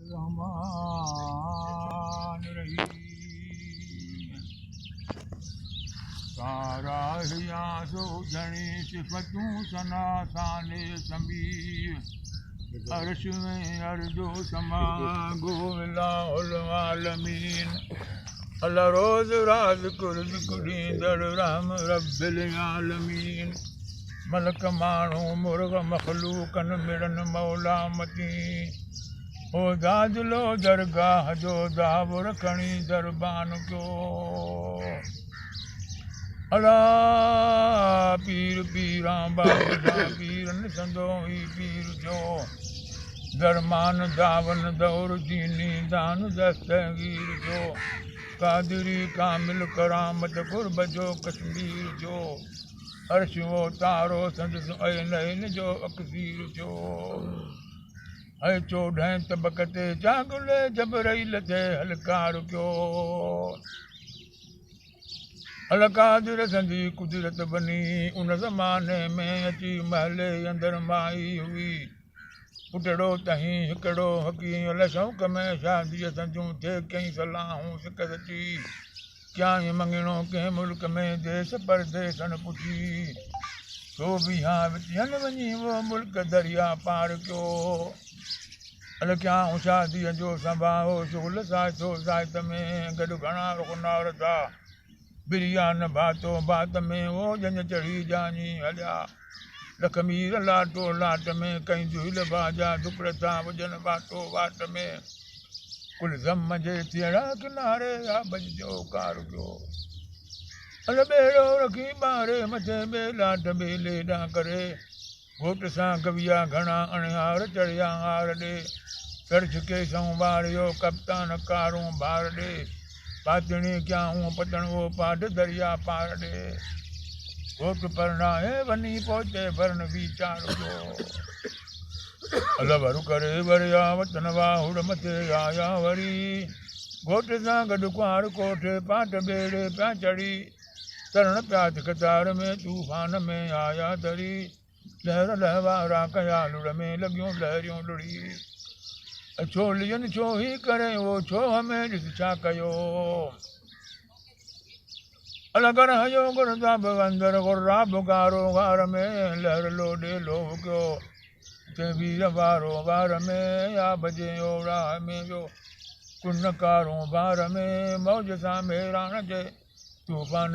रहमान रहीम सारा हिया सोझणी सिफ़तूं सना साने समीर अर्श में अर्जो समा गोविला आलमीन अल्लाह रोज़ राज कुर्ज कुड़ींदड़ रहम रब्बिल आलमीन मलक माण्हू मुर्ग मखलूकन मिड़न मौला मती ओ दादिलो दरगाह जो दावर खणी दरबान कयो अला पीर पीरां बाबा पीरन संदो ही पीर जो दरमान दावन दौर दीनी दान दस्तगीर जो कादिरी कामिल करामत कुर्ब जो कश्मीर जो अर्श वो तारो संदस ऐन जो अकसीर जो ऐ चोॾहं तबक ते जागुले जबरईल ते हलकार कयो अलकादिर संदी कुदरत बनी उन ज़माने में अची महले अंदर माई हुई पुटड़ो तहीं हिकिड़ो हकी अल शौक़ में शादीअ संजूं थे कई सलाहूं सिक सची क्याई मंगणो कंहिं मुल्क में देश परदेसन पुछी तो बीहां विचन वञी वो मुल्क दरिया पार कयो अल क्याऊं शादीअ जो संभाओ शुगल साइथो साइथ में गॾु घणा रुखनार था बिरिया न भातो बात में वो जंज चढ़ी जानी हलिया लखमीर लाटो लाट में कई दुहिल बाजा दुपड़ था वजन बाटो वाट में कुल ज़म जे थियड़ा किनारे या बजो कार कयो अल ॿेड़ो रखी ॿारे मथे ॿेलाट ॿेले ॾां करे घोट सां कविया घणा अणिहार चढ़िया हार ॾे चढ़ के सऊं ॿारियो कप्तान कारूं भार ॾे पातणी क्याऊं पतण वो पाठ दरिया पार ॾे घोट परणाए वञी पहुचे भरन वीचार जो अल भरू करे वरिया वतन वाहुड़ मथे आया वरी घोट सां गॾु कुंवार कोठे पाठ ॿेड़े पिया चढ़ी तरण पिया कतार में तूफान में आया तरी लहर लहवारा कया लुड़ में लॻियूं लहरियूं लुड़ी छो लियनि छो ही करे वो छो हमें ॾिस छा कयो अलगर हयो गुरदाब अंदर गुर्रा बुगारो वार में लहर लोडे लोह कयो ते वीर वारो वार में या बजे ओड़ा में जो कुन कारो वार में मौज सां मेरान जे तूफान